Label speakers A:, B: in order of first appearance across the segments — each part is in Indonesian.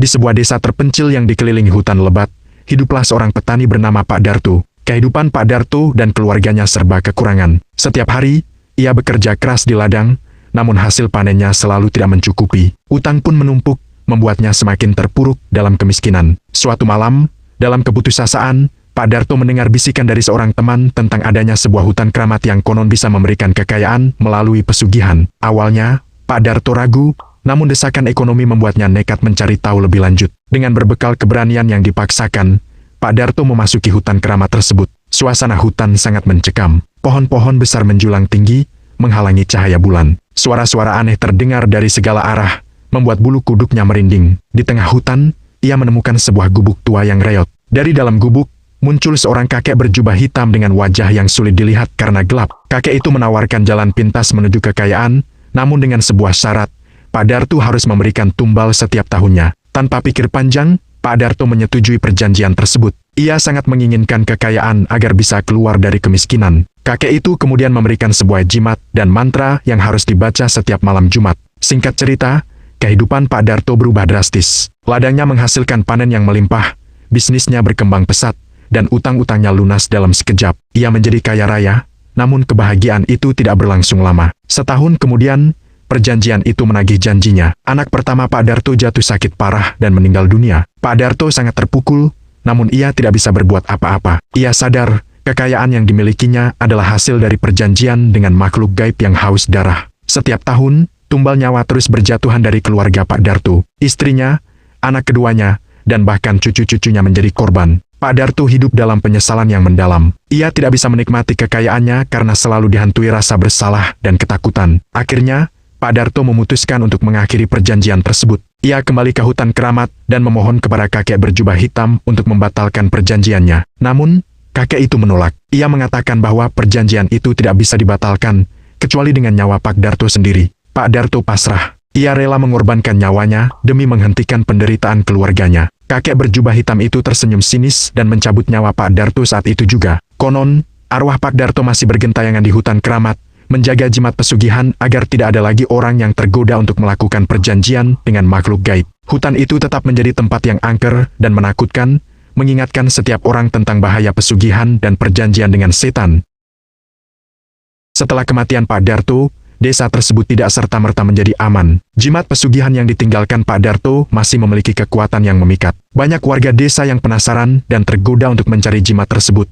A: Di sebuah desa terpencil yang dikelilingi hutan lebat, hiduplah seorang petani bernama Pak Darto. Kehidupan Pak Darto dan keluarganya serba kekurangan. Setiap hari, ia bekerja keras di ladang, namun hasil panennya selalu tidak mencukupi. Utang pun menumpuk, membuatnya semakin terpuruk dalam kemiskinan. Suatu malam, dalam keputusasaan, Pak Darto mendengar bisikan dari seorang teman tentang adanya sebuah hutan keramat yang konon bisa memberikan kekayaan melalui pesugihan. Awalnya, Pak Darto ragu, namun desakan ekonomi membuatnya nekat mencari tahu lebih lanjut. Dengan berbekal keberanian yang dipaksakan, Pak Darto memasuki hutan keramat tersebut. Suasana hutan sangat mencekam. Pohon-pohon besar menjulang tinggi, menghalangi cahaya bulan. Suara-suara aneh terdengar dari segala arah, membuat bulu kuduknya merinding. Di tengah hutan, ia menemukan sebuah gubuk tua yang reot. Dari dalam gubuk, muncul seorang kakek berjubah hitam dengan wajah yang sulit dilihat karena gelap. Kakek itu menawarkan jalan pintas menuju kekayaan, namun dengan sebuah syarat, Pak Darto harus memberikan tumbal setiap tahunnya. Tanpa pikir panjang, Pak Darto menyetujui perjanjian tersebut. Ia sangat menginginkan kekayaan agar bisa keluar dari kemiskinan. Kakek itu kemudian memberikan sebuah jimat dan mantra yang harus dibaca setiap malam Jumat. Singkat cerita, kehidupan Pak Darto berubah drastis. Ladangnya menghasilkan panen yang melimpah, bisnisnya berkembang pesat, dan utang-utangnya lunas dalam sekejap. Ia menjadi kaya raya, namun kebahagiaan itu tidak berlangsung lama. Setahun kemudian, perjanjian itu menagih janjinya. Anak pertama Pak Darto jatuh sakit parah dan meninggal dunia. Pak Darto sangat terpukul, namun ia tidak bisa berbuat apa-apa. Ia sadar, kekayaan yang dimilikinya adalah hasil dari perjanjian dengan makhluk gaib yang haus darah. Setiap tahun, tumbal nyawa terus berjatuhan dari keluarga Pak Darto. Istrinya, anak keduanya, dan bahkan cucu-cucunya menjadi korban. Pak Darto hidup dalam penyesalan yang mendalam. Ia tidak bisa menikmati kekayaannya karena selalu dihantui rasa bersalah dan ketakutan. Akhirnya, Pak Darto memutuskan untuk mengakhiri perjanjian tersebut. Ia kembali ke hutan keramat dan memohon kepada kakek berjubah hitam untuk membatalkan perjanjiannya. Namun, kakek itu menolak. Ia mengatakan bahwa perjanjian itu tidak bisa dibatalkan, kecuali dengan nyawa Pak Darto sendiri. Pak Darto pasrah. Ia rela mengorbankan nyawanya demi menghentikan penderitaan keluarganya. Kakek berjubah hitam itu tersenyum sinis dan mencabut nyawa Pak Darto saat itu juga. Konon, arwah Pak Darto masih bergentayangan di hutan keramat, menjaga jimat pesugihan agar tidak ada lagi orang yang tergoda untuk melakukan perjanjian dengan makhluk gaib. Hutan itu tetap menjadi tempat yang angker dan menakutkan, mengingatkan setiap orang tentang bahaya pesugihan dan perjanjian dengan setan. Setelah kematian Pak Darto, desa tersebut tidak serta-merta menjadi aman. Jimat pesugihan yang ditinggalkan Pak Darto masih memiliki kekuatan yang memikat. Banyak warga desa yang penasaran dan tergoda untuk mencari jimat tersebut,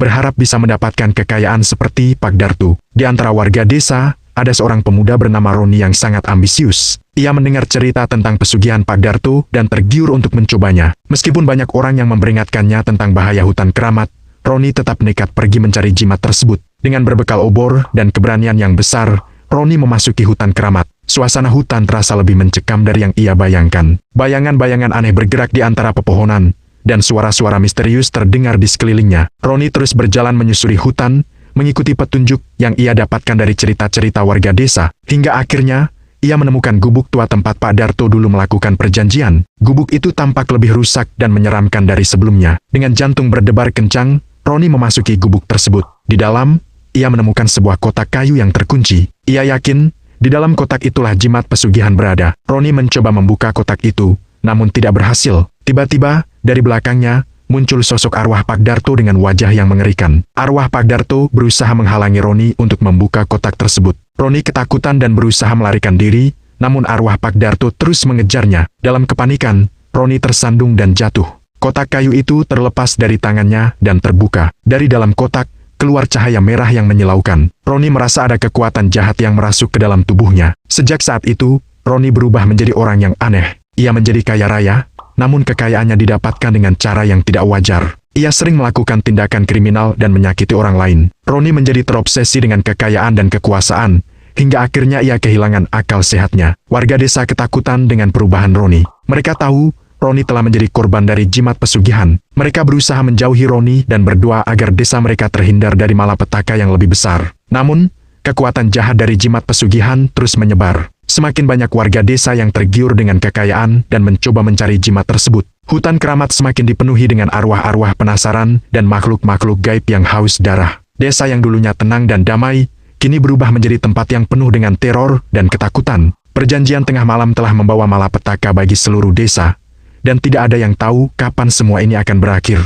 A: berharap bisa mendapatkan kekayaan seperti Pak Darto. Di antara warga desa, ada seorang pemuda bernama Roni yang sangat ambisius. Ia mendengar cerita tentang pesugihan Pak Darto dan tergiur untuk mencobanya. Meskipun banyak orang yang memperingatkannya tentang bahaya hutan keramat, Roni tetap nekat pergi mencari jimat tersebut. Dengan berbekal obor dan keberanian yang besar, Roni memasuki hutan keramat. Suasana hutan terasa lebih mencekam dari yang ia bayangkan. Bayangan-bayangan aneh bergerak di antara pepohonan, dan suara-suara misterius terdengar di sekelilingnya. Roni terus berjalan menyusuri hutan, mengikuti petunjuk yang ia dapatkan dari cerita-cerita warga desa. Hingga akhirnya, ia menemukan gubuk tua tempat Pak Darto dulu melakukan perjanjian. Gubuk itu tampak lebih rusak dan menyeramkan dari sebelumnya. Dengan jantung berdebar kencang, Roni memasuki gubuk tersebut. Di dalam, ia menemukan sebuah kotak kayu yang terkunci. Ia yakin, di dalam kotak itulah jimat pesugihan berada. Roni mencoba membuka kotak itu, namun tidak berhasil. Tiba-tiba, dari belakangnya, muncul sosok arwah Pak Darto dengan wajah yang mengerikan. Arwah Pak Darto berusaha menghalangi Roni untuk membuka kotak tersebut. Roni ketakutan dan berusaha melarikan diri, namun arwah Pak Darto terus mengejarnya. Dalam kepanikan, Roni tersandung dan jatuh. Kotak kayu itu terlepas dari tangannya dan terbuka. Dari dalam kotak, keluar cahaya merah yang menyilaukan. Roni merasa ada kekuatan jahat yang merasuk ke dalam tubuhnya. Sejak saat itu, Roni berubah menjadi orang yang aneh. Ia menjadi kaya raya, namun kekayaannya didapatkan dengan cara yang tidak wajar. Ia sering melakukan tindakan kriminal dan menyakiti orang lain. Roni menjadi terobsesi dengan kekayaan dan kekuasaan, hingga akhirnya ia kehilangan akal sehatnya. Warga desa ketakutan dengan perubahan Roni. Mereka tahu, Roni telah menjadi korban dari jimat pesugihan. Mereka berusaha menjauhi Roni dan berdoa agar desa mereka terhindar dari malapetaka yang lebih besar. Namun, kekuatan jahat dari jimat pesugihan terus menyebar. Semakin banyak warga desa yang tergiur dengan kekayaan dan mencoba mencari jimat tersebut. Hutan keramat semakin dipenuhi dengan arwah-arwah penasaran dan makhluk-makhluk gaib yang haus darah. Desa yang dulunya tenang dan damai, kini berubah menjadi tempat yang penuh dengan teror dan ketakutan. Perjanjian tengah malam telah membawa malapetaka bagi seluruh desa, dan tidak ada yang tahu kapan semua ini akan berakhir.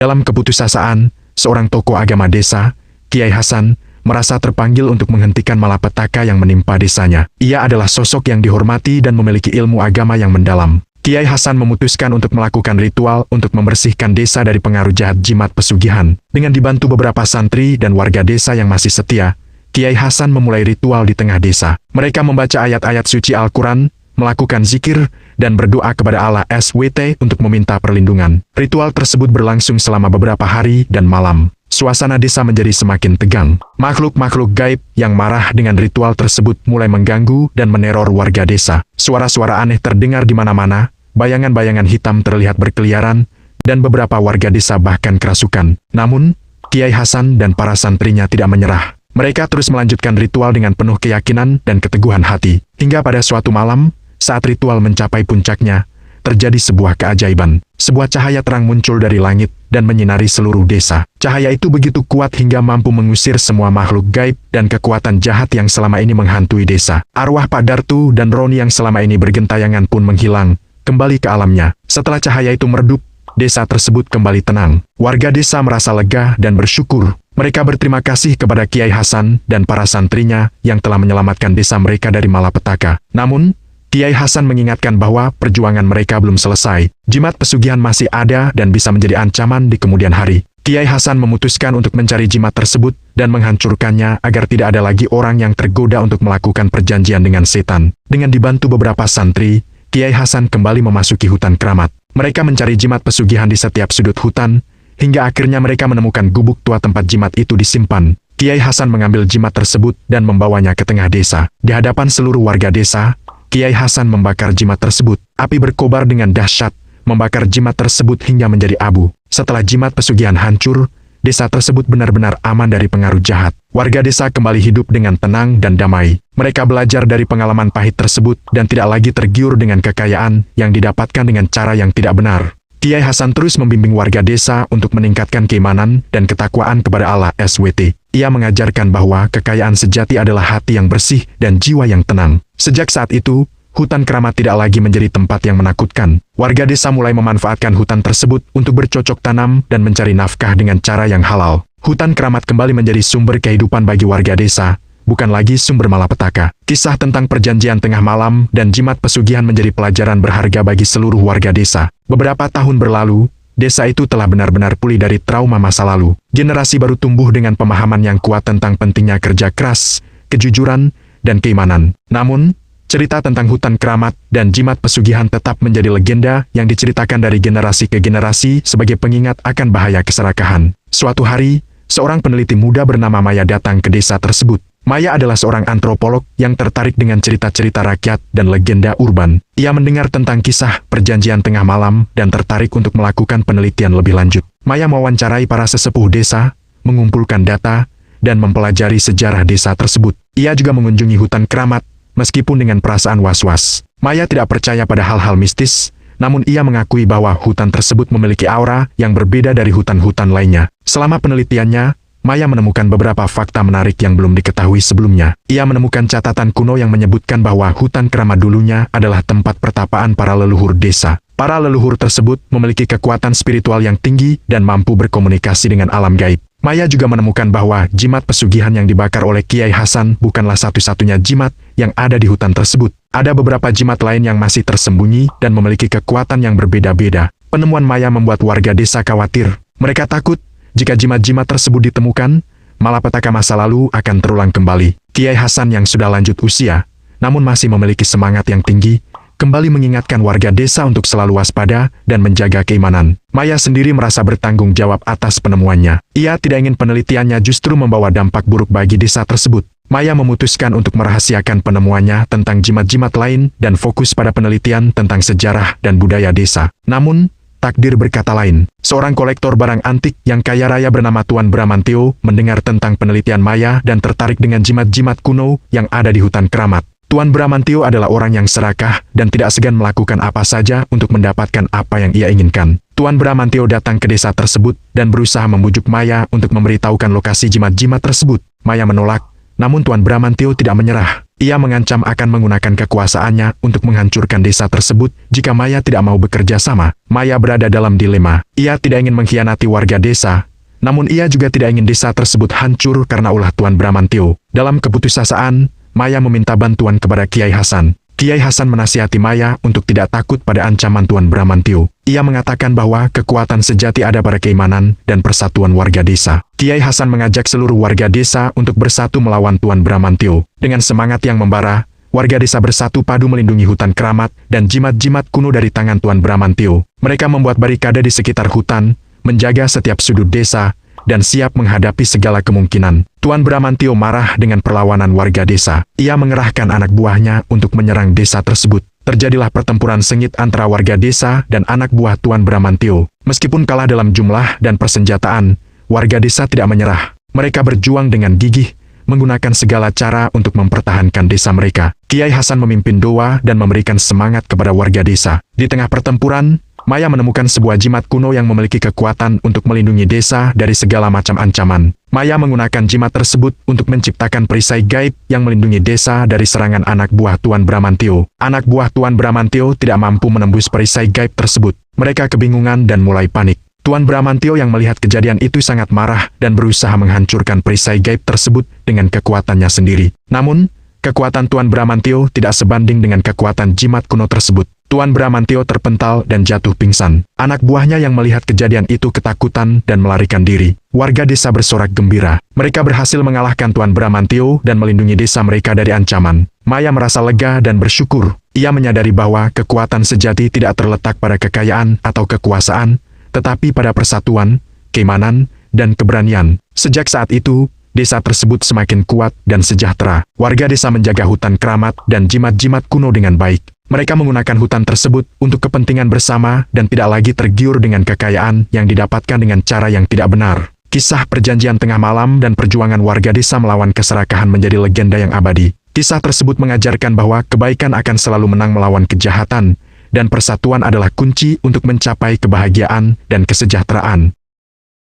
A: Dalam keputusasaan, seorang tokoh agama desa, Kiai Hasan, merasa terpanggil untuk menghentikan malapetaka yang menimpa desanya. Ia adalah sosok yang dihormati dan memiliki ilmu agama yang mendalam. Kiai Hasan memutuskan untuk melakukan ritual untuk membersihkan desa dari pengaruh jahat jimat pesugihan. Dengan dibantu beberapa santri dan warga desa yang masih setia, Kiai Hasan memulai ritual di tengah desa. Mereka membaca ayat-ayat suci Al-Quran, melakukan zikir, dan berdoa kepada Allah SWT untuk meminta perlindungan. Ritual tersebut berlangsung selama beberapa hari dan malam. Suasana desa menjadi semakin tegang. Makhluk-makhluk gaib yang marah dengan ritual tersebut mulai mengganggu dan meneror warga desa. Suara-suara aneh terdengar di mana-mana, bayangan-bayangan hitam terlihat berkeliaran, dan beberapa warga desa bahkan kerasukan. Namun, Kiai Hasan dan para santrinya tidak menyerah. Mereka terus melanjutkan ritual dengan penuh keyakinan dan keteguhan hati. Hingga pada suatu malam, saat ritual mencapai puncaknya, terjadi sebuah keajaiban. Sebuah cahaya terang muncul dari langit dan menyinari seluruh desa. Cahaya itu begitu kuat hingga mampu mengusir semua makhluk gaib dan kekuatan jahat yang selama ini menghantui desa. Arwah Pak Dartu dan Roni yang selama ini bergentayangan pun menghilang, kembali ke alamnya. Setelah cahaya itu meredup, desa tersebut kembali tenang. Warga desa merasa lega dan bersyukur. Mereka berterima kasih kepada Kiai Hasan dan para santrinya yang telah menyelamatkan desa mereka dari malapetaka. Namun, Kiai Hasan mengingatkan bahwa perjuangan mereka belum selesai. Jimat pesugihan masih ada dan bisa menjadi ancaman di kemudian hari. Kiai Hasan memutuskan untuk mencari jimat tersebut dan menghancurkannya agar tidak ada lagi orang yang tergoda untuk melakukan perjanjian dengan setan. Dengan dibantu beberapa santri, Kiai Hasan kembali memasuki hutan keramat. Mereka mencari jimat pesugihan di setiap sudut hutan, hingga akhirnya mereka menemukan gubuk tua tempat jimat itu disimpan. Kiai Hasan mengambil jimat tersebut dan membawanya ke tengah desa. Di hadapan seluruh warga desa, Kiai Hasan membakar jimat tersebut. Api berkobar dengan dahsyat, membakar jimat tersebut hingga menjadi abu. Setelah jimat pesugihan hancur, desa tersebut benar-benar aman dari pengaruh jahat. Warga desa kembali hidup dengan tenang dan damai. Mereka belajar dari pengalaman pahit tersebut dan tidak lagi tergiur dengan kekayaan yang didapatkan dengan cara yang tidak benar. Kiai Hasan terus membimbing warga desa untuk meningkatkan keimanan dan ketakwaan kepada Allah SWT. Ia mengajarkan bahwa kekayaan sejati adalah hati yang bersih dan jiwa yang tenang. Sejak saat itu, hutan keramat tidak lagi menjadi tempat yang menakutkan. Warga desa mulai memanfaatkan hutan tersebut untuk bercocok tanam dan mencari nafkah dengan cara yang halal. Hutan keramat kembali menjadi sumber kehidupan bagi warga desa, bukan lagi sumber malapetaka. Kisah tentang perjanjian tengah malam dan jimat pesugihan menjadi pelajaran berharga bagi seluruh warga desa. Beberapa tahun berlalu, desa itu telah benar-benar pulih dari trauma masa lalu. Generasi baru tumbuh dengan pemahaman yang kuat tentang pentingnya kerja keras, kejujuran, dan keimanan. Namun, cerita tentang hutan keramat dan jimat pesugihan tetap menjadi legenda yang diceritakan dari generasi ke generasi sebagai pengingat akan bahaya keserakahan. Suatu hari, seorang peneliti muda bernama Maya datang ke desa tersebut. Maya adalah seorang antropolog yang tertarik dengan cerita-cerita rakyat dan legenda urban. Ia mendengar tentang kisah perjanjian tengah malam dan tertarik untuk melakukan penelitian lebih lanjut. Maya mewawancarai para sesepuh desa, mengumpulkan data, dan mempelajari sejarah desa tersebut. Ia juga mengunjungi hutan keramat, meskipun dengan perasaan was-was. Maya tidak percaya pada hal-hal mistis, namun ia mengakui bahwa hutan tersebut memiliki aura yang berbeda dari hutan-hutan lainnya. Selama penelitiannya, Maya menemukan beberapa fakta menarik yang belum diketahui sebelumnya. Ia menemukan catatan kuno yang menyebutkan bahwa hutan keramat dulunya adalah tempat pertapaan para leluhur desa. Para leluhur tersebut memiliki kekuatan spiritual yang tinggi dan mampu berkomunikasi dengan alam gaib. Maya juga menemukan bahwa jimat pesugihan yang dibakar oleh Kiai Hasan bukanlah satu-satunya jimat yang ada di hutan tersebut. Ada beberapa jimat lain yang masih tersembunyi dan memiliki kekuatan yang berbeda-beda. Penemuan Maya membuat warga desa khawatir. Mereka takut jika jimat-jimat tersebut ditemukan, malapetaka masa lalu akan terulang kembali. Kiai Hasan yang sudah lanjut usia, namun masih memiliki semangat yang tinggi, kembali mengingatkan warga desa untuk selalu waspada dan menjaga keimanan. Maya sendiri merasa bertanggung jawab atas penemuannya. Ia tidak ingin penelitiannya justru membawa dampak buruk bagi desa tersebut. Maya memutuskan untuk merahasiakan penemuannya tentang jimat-jimat lain dan fokus pada penelitian tentang sejarah dan budaya desa. Namun, takdir berkata lain. Seorang kolektor barang antik yang kaya raya bernama Tuan Bramantio mendengar tentang penelitian Maya dan tertarik dengan jimat-jimat kuno yang ada di hutan keramat. Tuan Bramantio adalah orang yang serakah dan tidak segan melakukan apa saja untuk mendapatkan apa yang ia inginkan. Tuan Bramantio datang ke desa tersebut dan berusaha membujuk Maya untuk memberitahukan lokasi jimat-jimat tersebut. Maya menolak, namun Tuan Bramantio tidak menyerah. Ia mengancam akan menggunakan kekuasaannya untuk menghancurkan desa tersebut jika Maya tidak mau bekerja sama. Maya berada dalam dilema. Ia tidak ingin mengkhianati warga desa, namun ia juga tidak ingin desa tersebut hancur karena ulah Tuan Bramantio. Dalam keputusasaan, Maya meminta bantuan kepada Kiai Hasan. Kiai Hasan menasihati Maya untuk tidak takut pada ancaman Tuan Bramantio. Ia mengatakan bahwa kekuatan sejati ada pada keimanan dan persatuan warga desa. Kiai Hasan mengajak seluruh warga desa untuk bersatu melawan Tuan Bramantio. Dengan semangat yang membara, warga desa bersatu padu melindungi hutan keramat dan jimat-jimat kuno dari tangan Tuan Bramantio. Mereka membuat barikade di sekitar hutan, menjaga setiap sudut desa, dan siap menghadapi segala kemungkinan. Tuan Bramantio marah dengan perlawanan warga desa. Ia mengerahkan anak buahnya untuk menyerang desa tersebut. Terjadilah pertempuran sengit antara warga desa dan anak buah Tuan Bramantio. Meskipun kalah dalam jumlah dan persenjataan, warga desa tidak menyerah. Mereka berjuang dengan gigih, menggunakan segala cara untuk mempertahankan desa mereka. Kiai Hasan memimpin doa dan memberikan semangat kepada warga desa. Di tengah pertempuran, Maya menemukan sebuah jimat kuno yang memiliki kekuatan untuk melindungi desa dari segala macam ancaman. Maya menggunakan jimat tersebut untuk menciptakan perisai gaib yang melindungi desa dari serangan anak buah Tuan Bramantio. Anak buah Tuan Bramantio tidak mampu menembus perisai gaib tersebut. Mereka kebingungan dan mulai panik. Tuan Bramantio yang melihat kejadian itu sangat marah dan berusaha menghancurkan perisai gaib tersebut dengan kekuatannya sendiri. Namun, kekuatan Tuan Bramantio tidak sebanding dengan kekuatan jimat kuno tersebut. Tuan Bramantio terpental dan jatuh pingsan. Anak buahnya yang melihat kejadian itu ketakutan dan melarikan diri. Warga desa bersorak gembira. Mereka berhasil mengalahkan Tuan Bramantio dan melindungi desa mereka dari ancaman. Maya merasa lega dan bersyukur. Ia menyadari bahwa kekuatan sejati tidak terletak pada kekayaan atau kekuasaan, tetapi pada persatuan, keimanan, dan keberanian. Sejak saat itu, desa tersebut semakin kuat dan sejahtera. Warga desa menjaga hutan keramat dan jimat-jimat kuno dengan baik. Mereka menggunakan hutan tersebut untuk kepentingan bersama dan tidak lagi tergiur dengan kekayaan yang didapatkan dengan cara yang tidak benar. Kisah perjanjian tengah malam dan perjuangan warga desa melawan keserakahan menjadi legenda yang abadi. Kisah tersebut mengajarkan bahwa kebaikan akan selalu menang melawan kejahatan, dan persatuan adalah kunci untuk mencapai kebahagiaan dan kesejahteraan.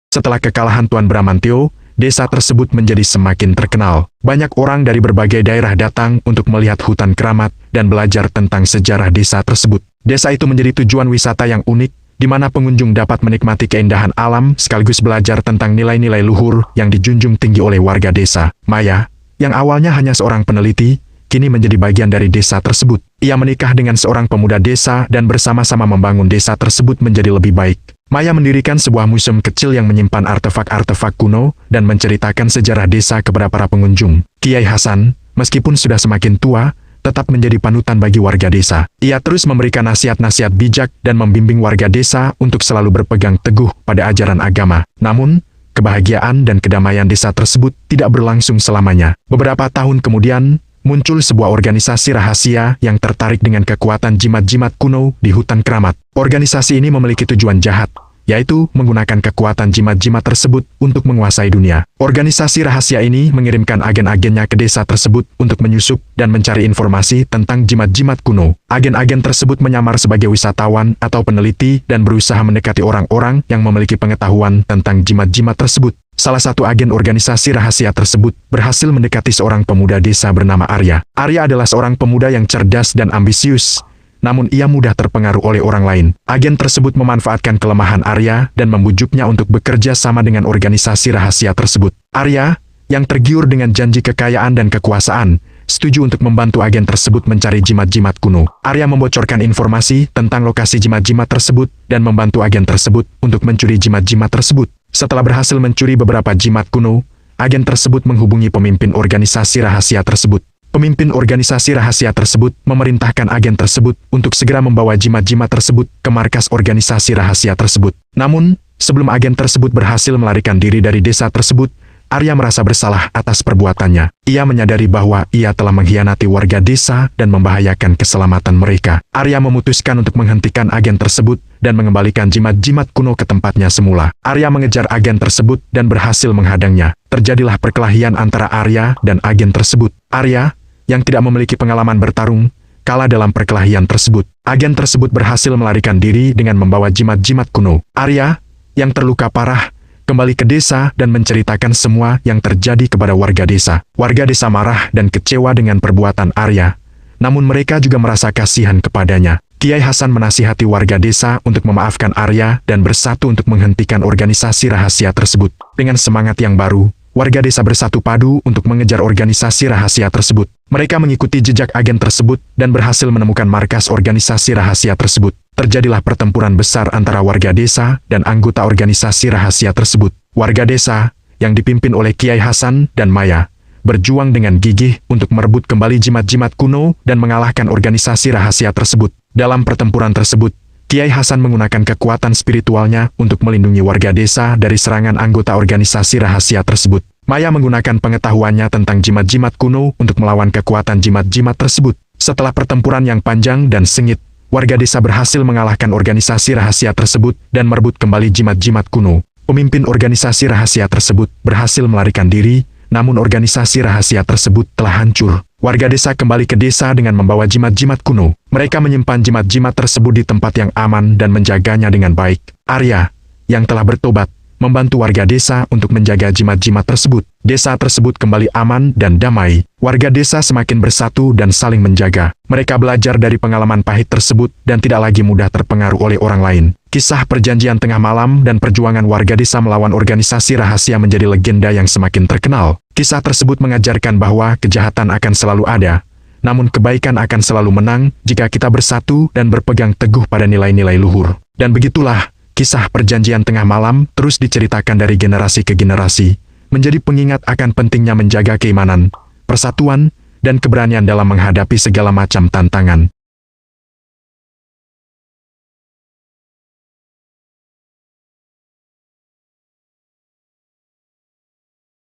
A: Setelah kekalahan Tuan Bramantio, desa tersebut menjadi semakin terkenal. Banyak orang dari berbagai daerah datang untuk melihat hutan keramat dan belajar tentang sejarah desa tersebut. Desa itu menjadi tujuan wisata yang unik, di mana pengunjung dapat menikmati keindahan alam sekaligus belajar tentang nilai-nilai luhur yang dijunjung tinggi oleh warga desa. Maya, yang awalnya hanya seorang peneliti, kini menjadi bagian dari desa tersebut. Ia menikah dengan seorang pemuda desa dan bersama-sama membangun desa tersebut menjadi lebih baik. Maya mendirikan sebuah museum kecil yang menyimpan artefak-artefak kuno dan menceritakan sejarah desa kepada para pengunjung. Kiai Hasan, meskipun sudah semakin tua, tetap menjadi panutan bagi warga desa. Ia terus memberikan nasihat-nasihat bijak dan membimbing warga desa untuk selalu berpegang teguh pada ajaran agama. Namun, kebahagiaan dan kedamaian desa tersebut tidak berlangsung selamanya. Beberapa tahun kemudian, muncul sebuah organisasi rahasia yang tertarik dengan kekuatan jimat-jimat kuno di hutan keramat. Organisasi ini memiliki tujuan jahat, yaitu menggunakan kekuatan jimat-jimat tersebut untuk menguasai dunia. Organisasi rahasia ini mengirimkan agen-agennya ke desa tersebut untuk menyusup dan mencari informasi tentang jimat-jimat kuno. Agen-agen tersebut menyamar sebagai wisatawan atau peneliti dan berusaha mendekati orang-orang yang memiliki pengetahuan tentang jimat-jimat tersebut. Salah satu agen organisasi rahasia tersebut berhasil mendekati seorang pemuda desa bernama Arya. Arya adalah seorang pemuda yang cerdas dan ambisius, namun ia mudah terpengaruh oleh orang lain. Agen tersebut memanfaatkan kelemahan Arya dan membujuknya untuk bekerja sama dengan organisasi rahasia tersebut. Arya, yang tergiur dengan janji kekayaan dan kekuasaan, setuju untuk membantu agen tersebut mencari jimat-jimat kuno. Arya membocorkan informasi tentang lokasi jimat-jimat tersebut dan membantu agen tersebut untuk mencuri jimat-jimat tersebut. Setelah berhasil mencuri beberapa jimat kuno, agen tersebut menghubungi pemimpin organisasi rahasia tersebut. Pemimpin organisasi rahasia tersebut memerintahkan agen tersebut untuk segera membawa jimat-jimat tersebut ke markas organisasi rahasia tersebut. Namun, sebelum agen tersebut berhasil melarikan diri dari desa tersebut, Arya merasa bersalah atas perbuatannya. Ia menyadari bahwa ia telah mengkhianati warga desa dan membahayakan keselamatan mereka. Arya memutuskan untuk menghentikan agen tersebut dan mengembalikan jimat-jimat kuno ke tempatnya semula. Arya mengejar agen tersebut dan berhasil menghadangnya. Terjadilah perkelahian antara Arya dan agen tersebut. Arya, yang tidak memiliki pengalaman bertarung, kalah dalam perkelahian tersebut. Agen tersebut berhasil melarikan diri dengan membawa jimat-jimat kuno. Arya, yang terluka parah, kembali ke desa dan menceritakan semua yang terjadi kepada warga desa. Warga desa marah dan kecewa dengan perbuatan Arya, namun mereka juga merasa kasihan kepadanya. Kiai Hasan menasihati warga desa untuk memaafkan Arya dan bersatu untuk menghentikan organisasi rahasia tersebut. Dengan semangat yang baru, warga desa bersatu padu untuk mengejar organisasi rahasia tersebut. Mereka mengikuti jejak agen tersebut dan berhasil menemukan markas organisasi rahasia tersebut. Terjadilah pertempuran besar antara warga desa dan anggota organisasi rahasia tersebut. Warga desa, yang dipimpin oleh Kiai Hasan dan Maya, berjuang dengan gigih untuk merebut kembali jimat-jimat kuno dan mengalahkan organisasi rahasia tersebut. Dalam pertempuran tersebut, Kiai Hasan menggunakan kekuatan spiritualnya untuk melindungi warga desa dari serangan anggota organisasi rahasia tersebut. Maya menggunakan pengetahuannya tentang jimat-jimat kuno untuk melawan kekuatan jimat-jimat tersebut. Setelah pertempuran yang panjang dan sengit, warga desa berhasil mengalahkan organisasi rahasia tersebut dan merebut kembali jimat-jimat kuno. Pemimpin organisasi rahasia tersebut berhasil melarikan diri, namun organisasi rahasia tersebut telah hancur. Warga desa kembali ke desa dengan membawa jimat-jimat kuno. Mereka menyimpan jimat-jimat tersebut di tempat yang aman dan menjaganya dengan baik. Arya, yang telah bertobat, membantu warga desa untuk menjaga jimat-jimat tersebut. Desa tersebut kembali aman dan damai. Warga desa semakin bersatu dan saling menjaga. Mereka belajar dari pengalaman pahit tersebut dan tidak lagi mudah terpengaruh oleh orang lain. Kisah perjanjian tengah malam dan perjuangan warga desa melawan organisasi rahasia menjadi legenda yang semakin terkenal. Kisah tersebut mengajarkan bahwa kejahatan akan selalu ada, namun kebaikan akan selalu menang jika kita bersatu dan berpegang teguh pada nilai-nilai luhur. Dan begitulah, kisah perjanjian tengah malam terus diceritakan dari generasi ke generasi, menjadi pengingat akan pentingnya menjaga keimanan, persatuan, dan keberanian dalam menghadapi segala macam tantangan.